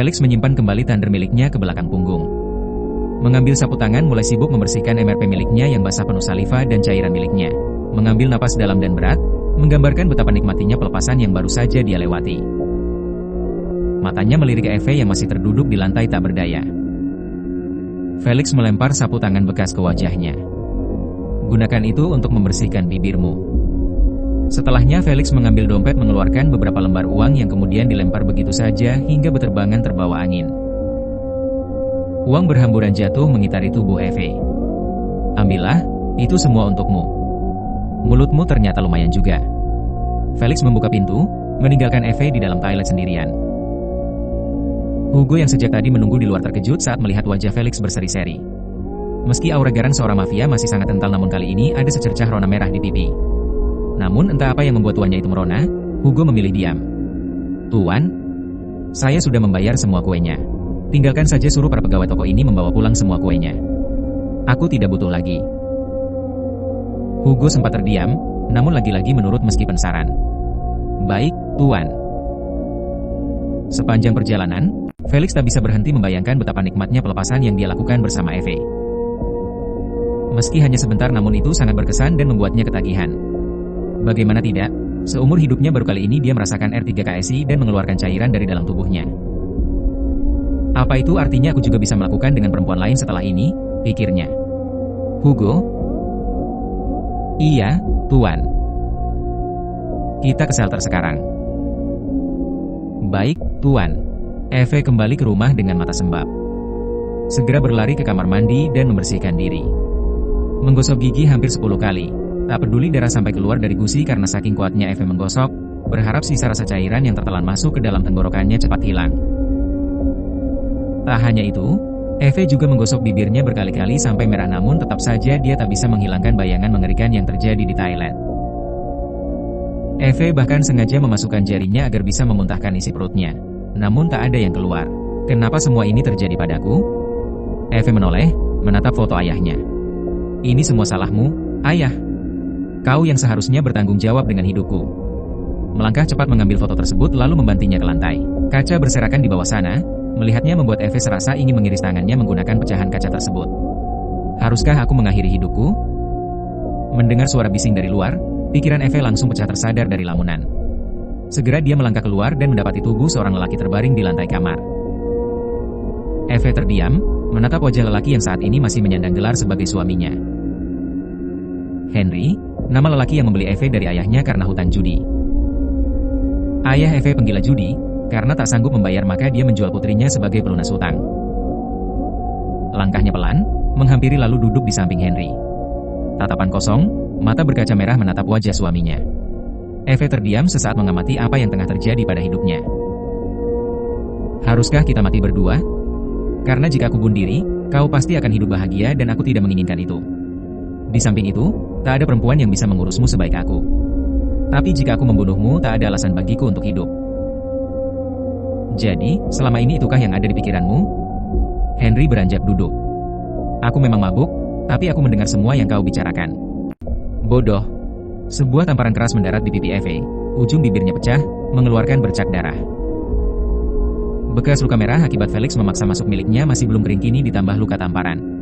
Felix menyimpan kembali thunder miliknya ke belakang punggung. Mengambil sapu tangan mulai sibuk membersihkan MRP miliknya yang basah penuh saliva dan cairan miliknya. Mengambil napas dalam dan berat, menggambarkan betapa nikmatinya pelepasan yang baru saja dia lewati. Matanya melirik Eve yang masih terduduk di lantai tak berdaya. Felix melempar sapu tangan bekas ke wajahnya. Gunakan itu untuk membersihkan bibirmu. Setelahnya Felix mengambil dompet, mengeluarkan beberapa lembar uang yang kemudian dilempar begitu saja hingga beterbangan terbawa angin. Uang berhamburan jatuh mengitari tubuh Eve. Ambillah, itu semua untukmu. Mulutmu ternyata lumayan juga. Felix membuka pintu, meninggalkan Eve di dalam toilet sendirian. Hugo yang sejak tadi menunggu di luar terkejut saat melihat wajah Felix berseri-seri. Meski aura garang seorang mafia masih sangat kental, namun kali ini ada secercah rona merah di pipi. Namun entah apa yang membuat tuannya itu merona, Hugo memilih diam. Tuan, saya sudah membayar semua kuenya. Tinggalkan saja, suruh para pegawai toko ini membawa pulang semua kuenya. Aku tidak butuh lagi. Hugo sempat terdiam, namun lagi-lagi menurut meskipun saran. Baik, Tuan. Sepanjang perjalanan, Felix tak bisa berhenti membayangkan betapa nikmatnya pelepasan yang dia lakukan bersama Eve. Meski hanya sebentar, namun itu sangat berkesan dan membuatnya ketagihan. Bagaimana tidak, seumur hidupnya baru kali ini dia merasakan R3KSI dan mengeluarkan cairan dari dalam tubuhnya. Apa itu artinya aku juga bisa melakukan dengan perempuan lain setelah ini, pikirnya. Hugo? Iya, Tuan. Kita ke shelter sekarang. Baik, Tuan. Eve kembali ke rumah dengan mata sembab. Segera berlari ke kamar mandi dan membersihkan diri. Menggosok gigi hampir 10 kali. Tak peduli darah sampai keluar dari gusi karena saking kuatnya Eve menggosok, berharap sisa rasa cairan yang tertelan masuk ke dalam tenggorokannya cepat hilang. Tak hanya itu, Eve juga menggosok bibirnya berkali-kali sampai merah, namun tetap saja dia tak bisa menghilangkan bayangan mengerikan yang terjadi di toilet. Eve bahkan sengaja memasukkan jarinya agar bisa memuntahkan isi perutnya. Namun tak ada yang keluar. Kenapa semua ini terjadi padaku? Eve menoleh, menatap foto ayahnya. Ini semua salahmu, Ayah. Kau yang seharusnya bertanggung jawab dengan hidupku. Melangkah cepat mengambil foto tersebut lalu membantingnya ke lantai. Kaca berserakan di bawah sana. Melihatnya membuat Eve serasa ingin mengiris tangannya menggunakan pecahan kaca tersebut. Haruskah aku mengakhiri hidupku? Mendengar suara bising dari luar, pikiran Eve langsung pecah tersadar dari lamunan. Segera dia melangkah keluar dan mendapati tubuh seorang lelaki terbaring di lantai kamar. Eve terdiam, menatap wajah lelaki yang saat ini masih menyandang gelar sebagai suaminya. Henry, nama lelaki yang membeli Eve dari ayahnya karena hutang judi. Ayah Eve penggila judi. Karena tak sanggup membayar maka dia menjual putrinya sebagai pelunas hutang. Langkahnya pelan, menghampiri lalu duduk di samping Henry. Tatapan kosong, mata berkaca merah menatap wajah suaminya. Eve terdiam sesaat mengamati apa yang tengah terjadi pada hidupnya. Haruskah kita mati berdua? Karena jika aku bunuh diri, kau pasti akan hidup bahagia dan aku tidak menginginkan itu. Di samping itu, tak ada perempuan yang bisa mengurusmu sebaik aku. Tapi jika aku membunuhmu, tak ada alasan bagiku untuk hidup. Jadi, selama ini itukah yang ada di pikiranmu? Henry beranjak duduk. Aku memang mabuk, tapi aku mendengar semua yang kau bicarakan. Bodoh. Sebuah tamparan keras mendarat di pipi Eve. Ujung bibirnya pecah, mengeluarkan bercak darah. Bekas luka merah akibat Felix memaksa masuk miliknya masih belum kering, kini ditambah luka tamparan.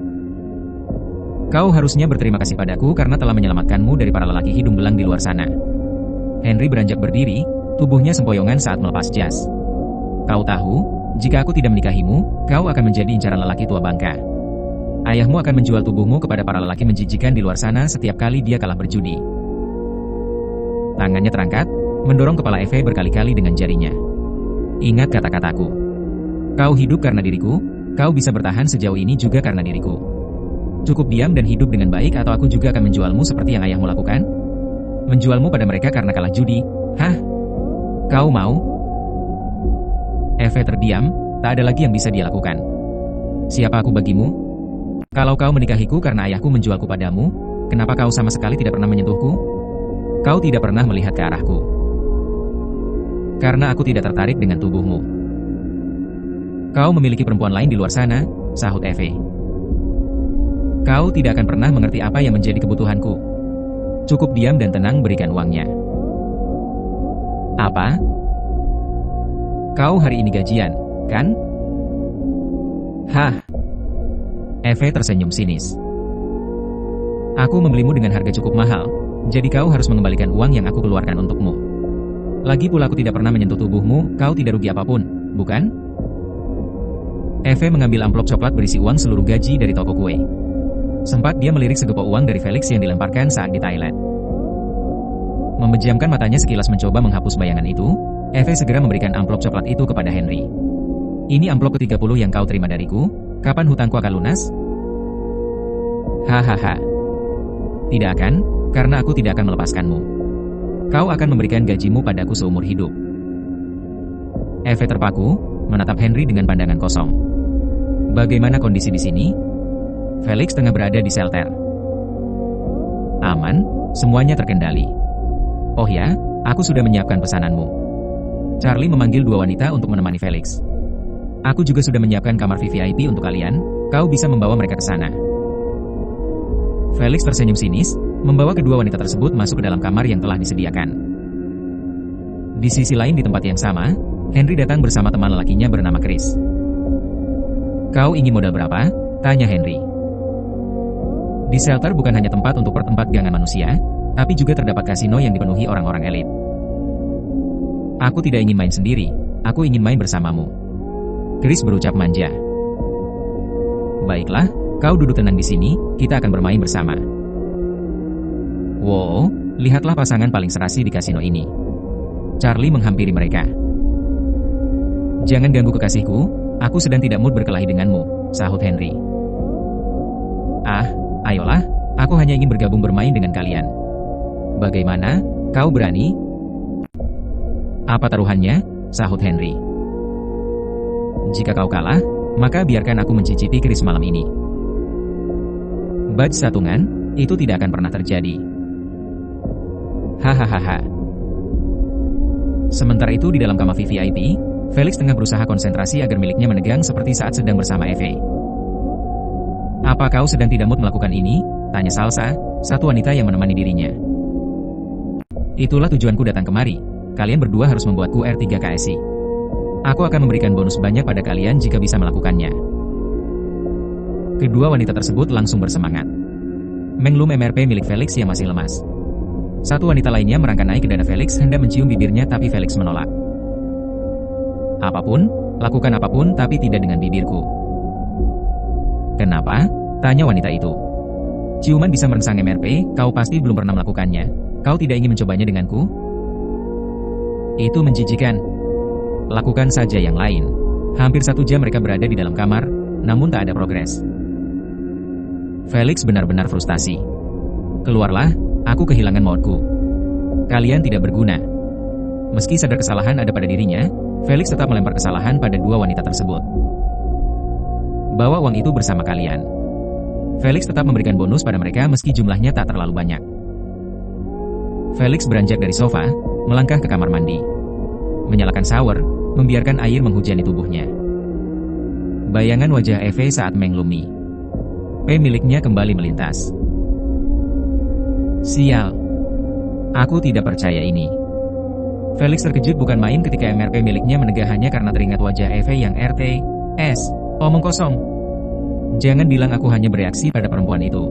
Kau harusnya berterima kasih padaku karena telah menyelamatkanmu dari para lelaki hidung belang di luar sana. Henry beranjak berdiri, tubuhnya sempoyongan saat melepas jas. Kau tahu, jika aku tidak menikahimu, kau akan menjadi incaran lelaki tua bangka. Ayahmu akan menjual tubuhmu kepada para lelaki menjijikan di luar sana setiap kali dia kalah berjudi. Tangannya terangkat, mendorong kepala Eve berkali-kali dengan jarinya. Ingat kata-kataku. Kau hidup karena diriku, kau bisa bertahan sejauh ini juga karena diriku. Cukup diam dan hidup dengan baik atau aku juga akan menjualmu seperti yang ayahmu lakukan. Menjualmu pada mereka karena kalah judi. Hah? Kau mau? Eve terdiam, tak ada lagi yang bisa dia lakukan. Siapa aku bagimu? Kalau kau menikahiku karena ayahku menjualku padamu, kenapa kau sama sekali tidak pernah menyentuhku? Kau tidak pernah melihat ke arahku. Karena aku tidak tertarik dengan tubuhmu. Kau memiliki perempuan lain di luar sana, sahut Eve. Kau tidak akan pernah mengerti apa yang menjadi kebutuhanku. Cukup diam dan tenang, berikan uangnya. Apa? Kau hari ini gajian, kan? Hah? Eve tersenyum sinis. Aku membelimu dengan harga cukup mahal, jadi kau harus mengembalikan uang yang aku keluarkan untukmu. Lagi pula aku tidak pernah menyentuh tubuhmu, kau tidak rugi apapun, bukan? Eve mengambil amplop coklat berisi uang seluruh gaji dari toko kue. Sempat dia melirik segepok uang dari Felix yang dilemparkan saat di toilet. Memejamkan matanya sekilas mencoba menghapus bayangan itu, Eve segera memberikan amplop coklat itu kepada Henry. Ini amplop ke-30 yang kau terima dariku, kapan hutangku akan lunas? Hahaha. Tidak akan, karena aku tidak akan melepaskanmu. Kau akan memberikan gajimu padaku seumur hidup. Eve terpaku, menatap Henry dengan pandangan kosong. Bagaimana kondisi di sini? Felix tengah berada di shelter. Aman, semuanya terkendali. Oh ya, aku sudah menyiapkan pesananmu. Charlie memanggil dua wanita untuk menemani Felix. Aku juga sudah menyiapkan kamar VVIP untuk kalian, kau bisa membawa mereka ke sana. Felix tersenyum sinis, membawa kedua wanita tersebut masuk ke dalam kamar yang telah disediakan. Di sisi lain di tempat yang sama, Henry datang bersama teman lelakinya bernama Chris. Kau ingin modal berapa? Tanya Henry. Di shelter bukan hanya tempat untuk pertempat gangan manusia, tapi juga terdapat kasino yang dipenuhi orang-orang elit. Aku tidak ingin main sendiri, aku ingin main bersamamu. Chris berucap manja. Baiklah, kau duduk tenang di sini, kita akan bermain bersama. Wow, lihatlah pasangan paling serasi di kasino ini. Charlie menghampiri mereka. Jangan ganggu kekasihku, aku sedang tidak mood berkelahi denganmu, sahut Henry. Ah, ayolah, aku hanya ingin bergabung bermain dengan kalian. Bagaimana, kau berani? Apa taruhannya? Sahut Henry. Jika kau kalah, maka biarkan aku mencicipi keris malam ini. Badge satungan, itu tidak akan pernah terjadi. Hahaha. Sementara itu di dalam kamar VVIP, Felix tengah berusaha konsentrasi agar miliknya menegang seperti saat sedang bersama Eve. Apa kau sedang tidak mood melakukan ini? Tanya Salsa, satu wanita yang menemani dirinya. Itulah tujuanku datang kemari. Kalian berdua harus membuatku R3 KSI. Aku akan memberikan bonus banyak pada kalian jika bisa melakukannya. Kedua wanita tersebut langsung bersemangat. Mengelum MRP milik Felix yang masih lemas. Satu wanita lainnya merangkak naik ke dada Felix hendak mencium bibirnya tapi Felix menolak. Apapun, lakukan apapun tapi tidak dengan bibirku. Kenapa? Tanya wanita itu. Ciuman bisa merangsang MRP, kau pasti belum pernah melakukannya. Kau tidak ingin mencobanya denganku? Itu menjijikan. Lakukan saja yang lain. Hampir 1 jam mereka berada di dalam kamar, namun tak ada progres. Felix benar-benar frustasi. Keluarlah, aku kehilangan moodku. Kalian tidak berguna. Meski sadar kesalahan ada pada dirinya, Felix tetap melempar kesalahan pada dua wanita tersebut. Bawa uang itu bersama kalian. Felix tetap memberikan bonus pada mereka meski jumlahnya tak terlalu banyak. Felix beranjak dari sofa, melangkah ke kamar mandi. Menyalakan shower, membiarkan air menghujani tubuhnya. Bayangan wajah Eve saat mengelumi. P miliknya kembali melintas. Sial. Aku tidak percaya ini. Felix terkejut bukan main ketika MRP miliknya menegah hanya karena teringat wajah Eve yang RT. Omong kosong. Jangan bilang aku hanya bereaksi pada perempuan itu.